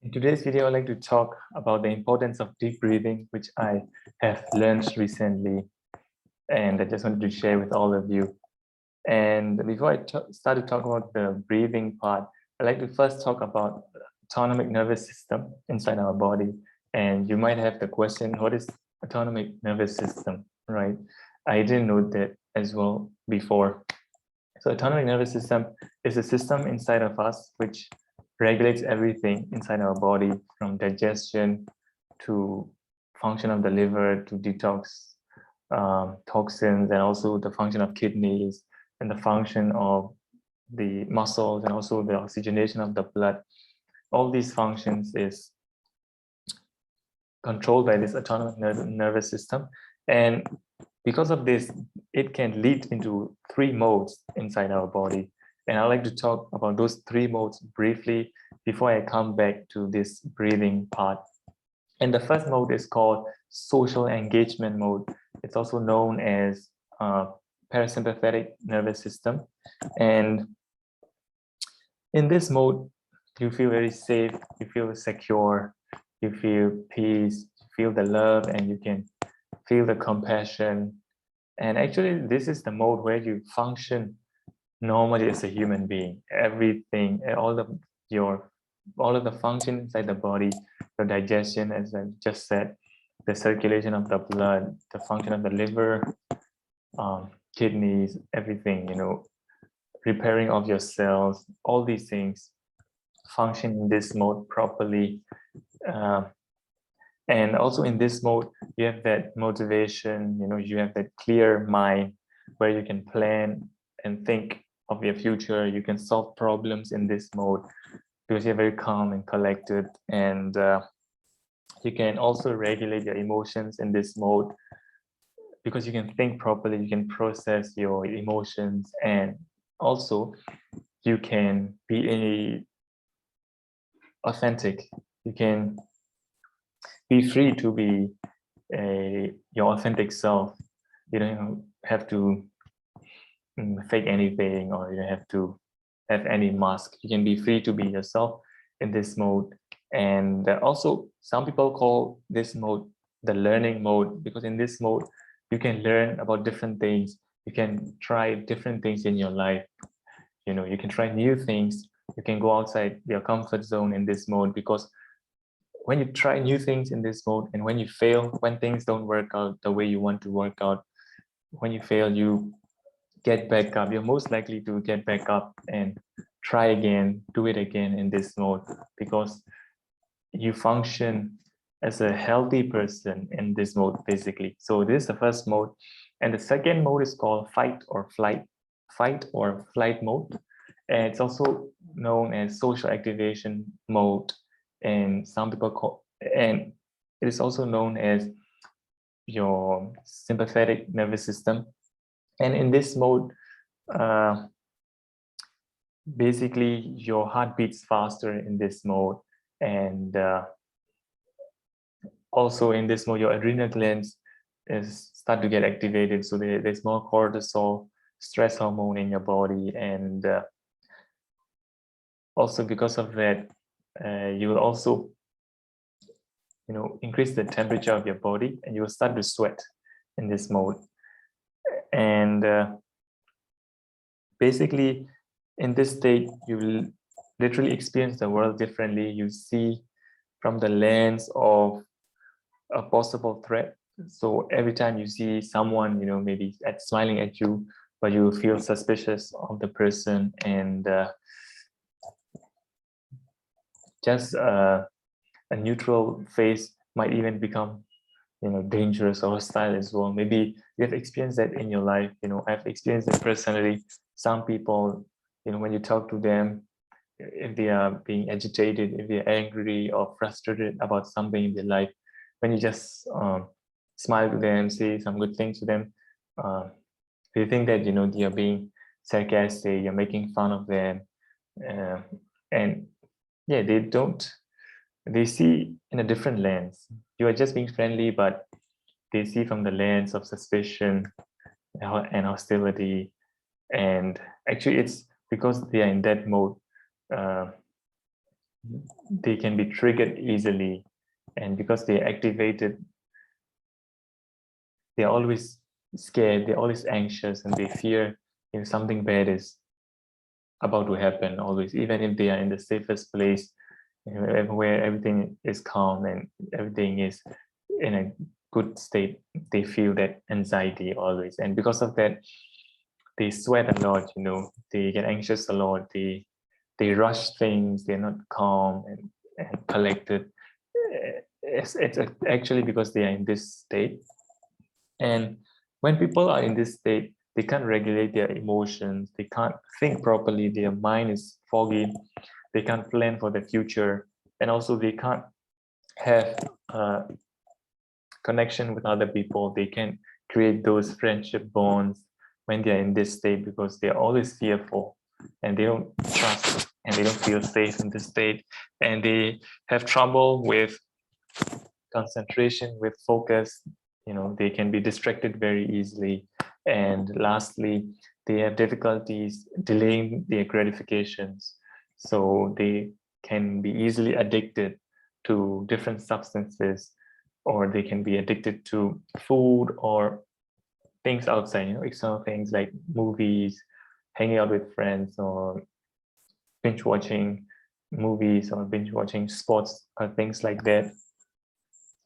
In today's video, I'd like to talk about the importance of deep breathing, which I have learned recently, and I just wanted to share with all of you. And before I start to talk about the breathing part, I'd like to first talk about autonomic nervous system inside our body. And you might have the question, what is autonomic nervous system, right? I didn't know that as well before. So autonomic nervous system is a system inside of us which regulates everything inside our body, from digestion to function of the liver to detox toxins, and also the function of kidneys and the function of the muscles, and also the oxygenation of the blood. All these functions is controlled by this autonomic nervous system. And because of this, it can lead into 3 modes inside our body. And I'd like to talk about those 3 modes briefly before I come back to this breathing part. And the first mode is called social engagement mode. It's also known as parasympathetic nervous system. And in this mode, you feel very safe, you feel secure, you feel peace, you feel the love, and you can feel the compassion. And actually, this is the mode where you function normally as a human being. Everything, all of the function inside the body, your digestion, as I just said, the circulation of the blood, the function of the liver, kidneys, everything, repairing of your cells, all these things function in this mode properly. And also in this mode, you have that motivation, you have that clear mind where you can plan and think of your future. You can solve problems in this mode because you're very calm and collected. And you can also regulate your emotions in this mode because you can think properly, you can process your emotions, and also you can be authentic. You can be free to be your authentic self. You don't have to fake anything, or you don't have to have any mask. You can be free to be yourself in this mode. And also, some people call this mode the learning mode, because in this mode you can learn about different things. You can try different things in your life. You can try new things. You can go outside your comfort zone in this mode, because when you try new things in this mode, and when you fail, when things don't work out the way you want to work out, when you fail, you get back up. You're most likely to get back up and try again, do it again in this mode, because you function as a healthy person in this mode, basically. So this is the first mode. And the second mode is called fight or flight mode. And it's also known as social activation mode. And some people call, and it is also known as your sympathetic nervous system. And in this mode, basically your heart beats faster in this mode. And also in this mode, your adrenal glands start to get activated. So there's more cortisol, stress hormone in your body. And also because of that, you will also increase the temperature of your body, and you will start to sweat in this mode. And basically in this state, you will literally experience the world differently. You see from the lens of a possible threat. So every time you see someone maybe smiling at you, but you feel suspicious of the person, and just a neutral face might even become dangerous or hostile as well. Maybe you have experienced that in your life. I've experienced it personally. Some people, when you talk to them, if they are being agitated, if they're angry or frustrated about something in their life, when you just smile to them, say some good things to them, they think that you're being sarcastic, you're making fun of them, and yeah, they see in a different lens. You are just being friendly, but they see from the lens of suspicion and hostility. And actually it's because they are in that mode, they can be triggered easily, and because they're activated, they're always scared, they're always anxious, and they fear something bad is about to happen always, even if they are in the safest place, where everything is calm and everything is in a good state. They feel that anxiety always, and because of that, they sweat a lot. They get anxious a lot. They rush things. They're not calm and collected. It's actually because they are in this state. And when people are in this state, they can't regulate their emotions. They can't think properly. Their mind is foggy. They can't plan for the future. And also they can't have a connection with other people. They can't create those friendship bonds when they're in this state, because they're always fearful and they don't trust and they don't feel safe in this state. And they have trouble with concentration, with focus. They can be distracted very easily. And lastly, they have difficulties delaying their gratifications. So they can be easily addicted to different substances, or they can be addicted to food or things outside, external things like movies, hanging out with friends, or binge watching movies, or binge watching sports, or things like that.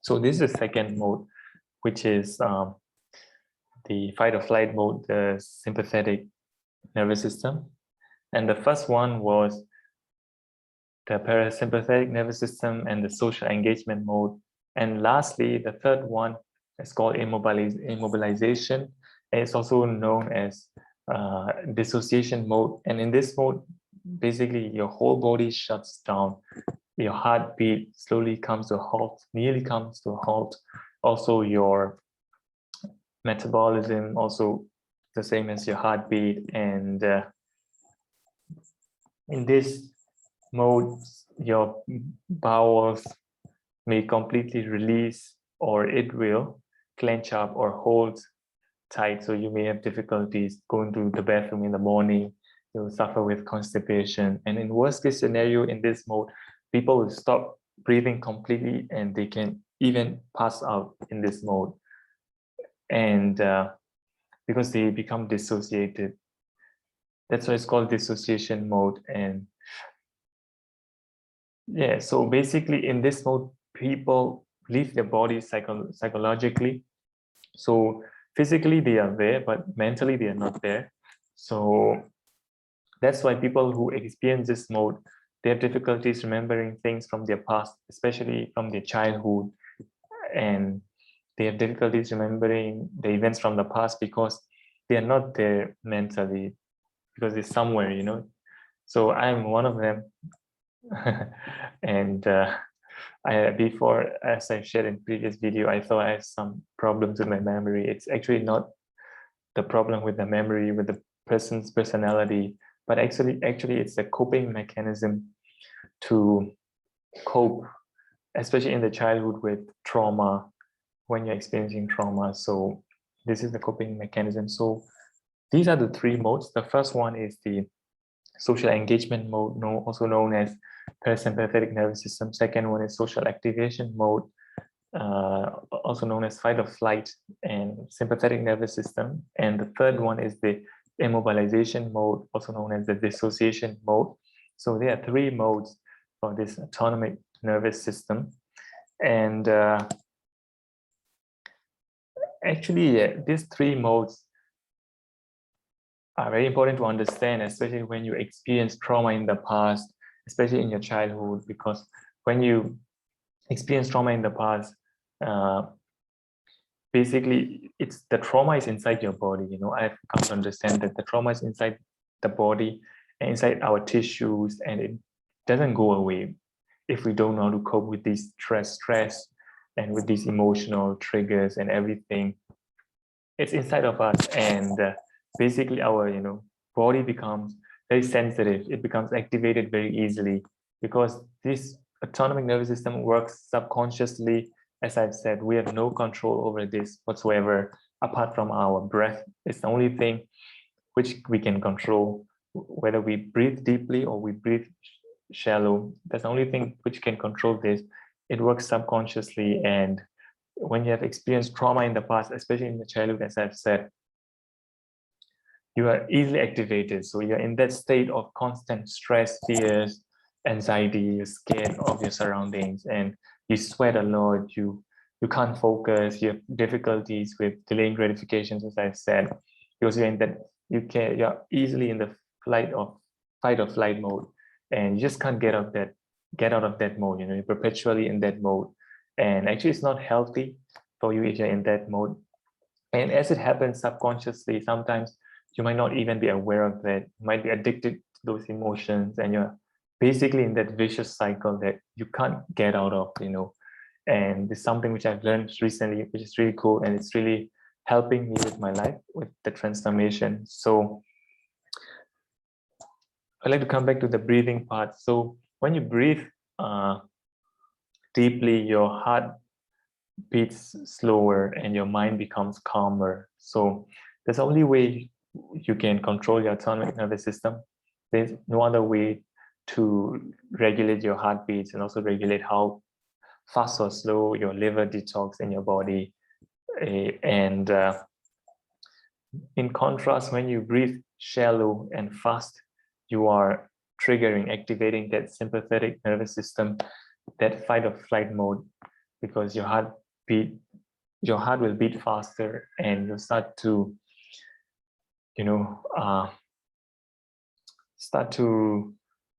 So this is the second mode, which is the fight or flight mode, the sympathetic nervous system. And the first one was the parasympathetic nervous system and the social engagement mode. And lastly, the third one is called immobilization. And it's also known as dissociation mode. And in this mode, basically your whole body shuts down. Your heartbeat slowly comes to a halt, nearly comes to a halt. Also, your metabolism also the same as your heartbeat. And in this mode, your bowels may completely release, or it will clench up or hold tight. So you may have difficulties going to the bathroom in the morning. You'll suffer with constipation. And in worst case scenario, in this mode, people will stop breathing completely, and they can even pass out in this mode. And because they become dissociated, that's why it's called dissociation mode. And yeah, so basically in this mode, people leave their body psychologically. So physically they are there, but mentally they are not there. So that's why people who experience this mode, they have difficulties remembering things from their past, especially from their childhood. And they have difficulties remembering the events from the past because they are not there mentally, because they're somewhere, So I'm one of them. And before, as I shared in previous video, I thought I have some problems with my memory. It's actually not the problem with the memory, with the person's personality, but actually it's a coping mechanism to cope, especially in the childhood, with trauma, when you're experiencing trauma. So this is the coping mechanism. So these are the three modes. The first one is the social engagement mode, also known as parasympathetic nervous system. Second one is social activation mode, also known as fight or flight and sympathetic nervous system. And the third one is the immobilization mode, also known as the dissociation mode. So there are three modes for this autonomic nervous system. And actually, these three modes are very important to understand, especially when you experience trauma in the past, especially in your childhood, because when you experience trauma in the past, basically it's the trauma is inside your body. I've come to understand that the trauma is inside the body and inside our tissues, and it doesn't go away if we don't know how to cope with these stress and with these emotional triggers and everything. It's inside of us, and basically our body becomes very sensitive. It becomes activated very easily because this autonomic nervous system works subconsciously. As I've said, we have no control over this whatsoever, apart from our breath. It's the only thing which we can control, whether we breathe deeply or we breathe shallow. That's the only thing which can control this. It works subconsciously, and when you have experienced trauma in the past, especially in the childhood, as I've said, you are easily activated. So you're in that state of constant stress, fears, anxiety, you're scared of your surroundings, and you sweat a lot, you can't focus, you have difficulties with delaying gratifications, as I've said, because you're in that, you're easily in the fight or flight mode, and you just can't get out of that mode. You're perpetually in that mode, and actually it's not healthy for you if you're in that mode. And as it happens subconsciously, sometimes you might not even be aware of that. You might be addicted to those emotions, and you're basically in that vicious cycle that you can't get out of, And it's something which I've learned recently, which is really cool, and it's really helping me with my life, with the transformation. So I'd like to come back to the breathing part. So when you breathe deeply, your heart beats slower and your mind becomes calmer. So there's only way you can control your autonomic nervous system. There's no other way to regulate your heartbeats and also regulate how fast or slow your liver detox in your body. And in contrast, when you breathe shallow and fast, you are activating that sympathetic nervous system, that fight or flight mode, because your heart will beat faster, and you'll start to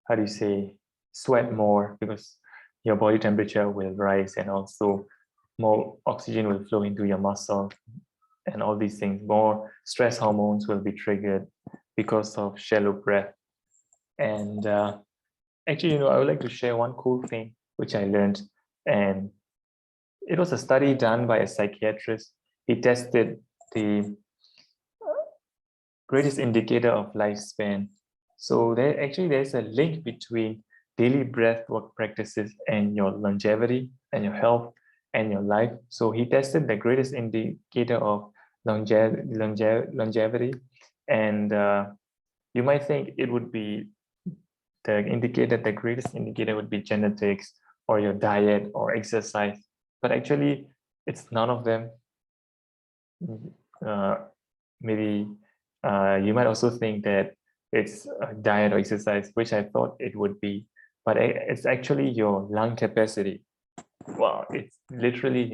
how do you say, sweat more, because your body temperature will rise, and also more oxygen will flow into your muscle, and all these things. More stress hormones will be triggered because of shallow breath. And actually, I would like to share one cool thing which I learned, and it was a study done by a psychiatrist. He tested the greatest indicator of lifespan. So there's a link between daily breath work practices and your longevity and your health and your life. So he tested the greatest indicator of longevity, and you might think it would be the greatest indicator would be genetics or your diet or exercise, but actually it's none of them. Maybe you might also think that it's diet or exercise, which I thought it would be, but it's actually your lung capacity. Wow, it's literally,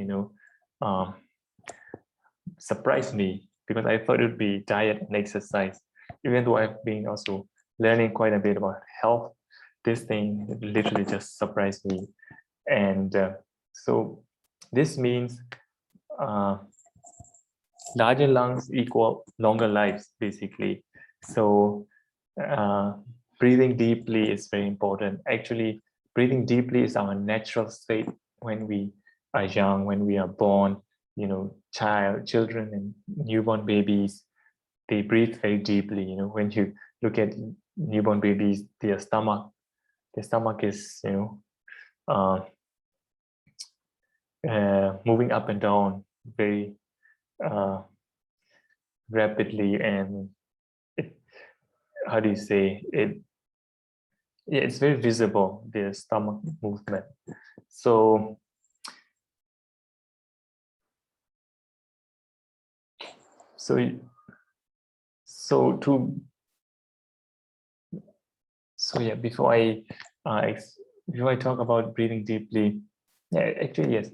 surprised me, because I thought it would be diet and exercise. Even though I've been also learning quite a bit about health, this thing literally just surprised me. And so this means larger lungs equal longer lives, basically. So breathing deeply is very important. Actually, breathing deeply is our natural state when we are young, when we are born. Children and newborn babies, they breathe very deeply. When you look at newborn babies, their stomach is moving up and down very rapidly, and how do you say it? Yeah, it's very visible, the stomach movement. So before I talk about breathing deeply, yeah, actually yes.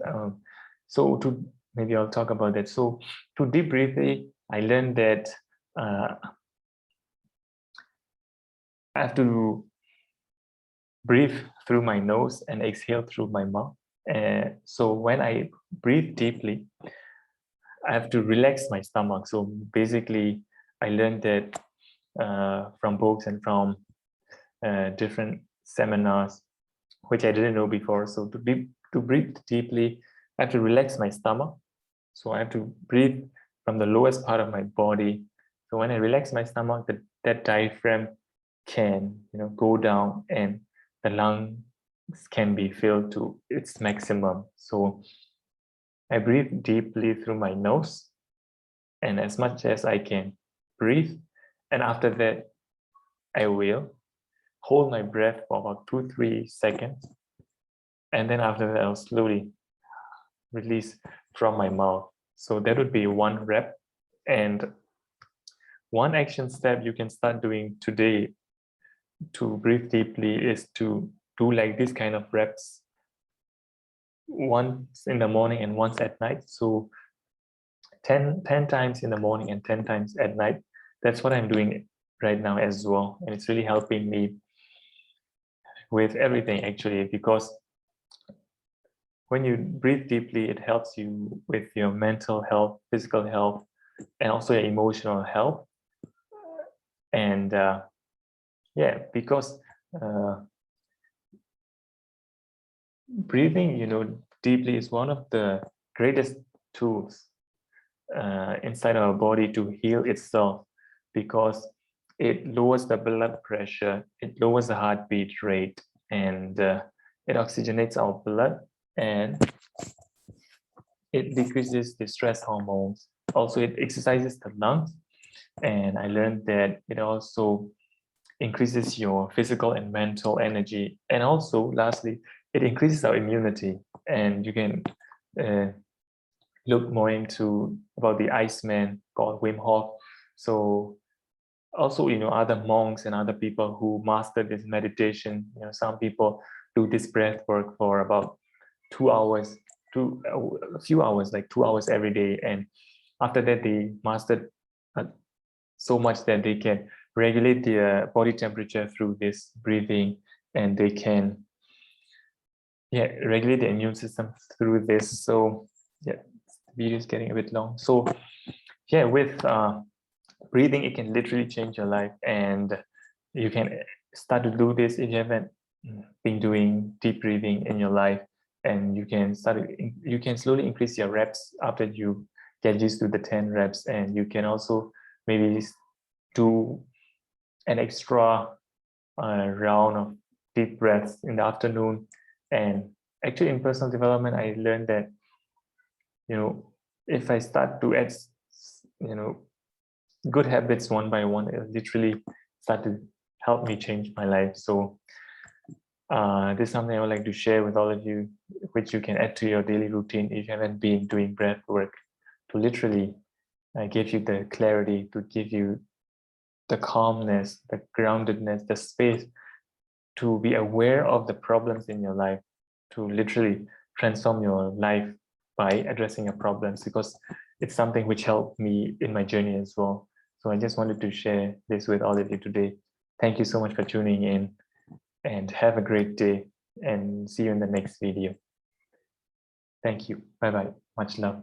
Maybe I'll talk about that. So to deep breathing, I learned that I have to breathe through my nose and exhale through my mouth. So when I breathe deeply, I have to relax my stomach. So basically, I learned that from books and from different seminars, which I didn't know before. So to breathe deeply, I have to relax my stomach. So I have to breathe from the lowest part of my body. So when I relax my stomach, that diaphragm can go down, and the lungs can be filled to its maximum. So I breathe deeply through my nose, and as much as I can breathe, and after that I will hold my breath for about 2-3 seconds. And then after that, I'll slowly release from my mouth. So that would be 1 rep. And one action step you can start doing today to breathe deeply is to do like this kind of reps once in the morning and once at night. So 10 times in the morning and 10 times at night. That's what I'm doing right now as well. And it's really helping me with everything actually, because when you breathe deeply, it helps you with your mental health, physical health, and also your emotional health. And yeah, because breathing, deeply is one of the greatest tools inside our body to heal itself, because it lowers the blood pressure, it lowers the heartbeat rate, and it oxygenates our blood, and it decreases the stress hormones. Also, it exercises the lungs, and I learned that it also increases your physical and mental energy. And also, lastly, it increases our immunity. And you can look more into about the Iceman called Wim Hof. So also, other monks and other people who master this meditation, some people do this breath work for about 2 hours, a few hours, like 2 hours every day. And after that, they mastered so much that they can regulate their body temperature through this breathing, and they can regulate the immune system through this. So yeah, the video is getting a bit long. So yeah, with breathing, it can literally change your life, and you can start to do this if you haven't been doing deep breathing in your life. And you can slowly increase your reps after you get used to the 10 reps, and you can also maybe do an extra round of deep breaths in the afternoon. And actually, in personal development, I learned that if I start to add good habits one by one, it literally start to help me change my life. So this is something I would like to share with all of you, which you can add to your daily routine if you haven't been doing breath work, to literally give you the clarity, to give you the calmness, the groundedness, the space to be aware of the problems in your life, to literally transform your life by addressing your problems, because it's something which helped me in my journey as well. So I just wanted to share this with all of you today. Thank you so much for tuning in, and have a great day, and see you in the next video. Thank you. Bye-bye. Much love.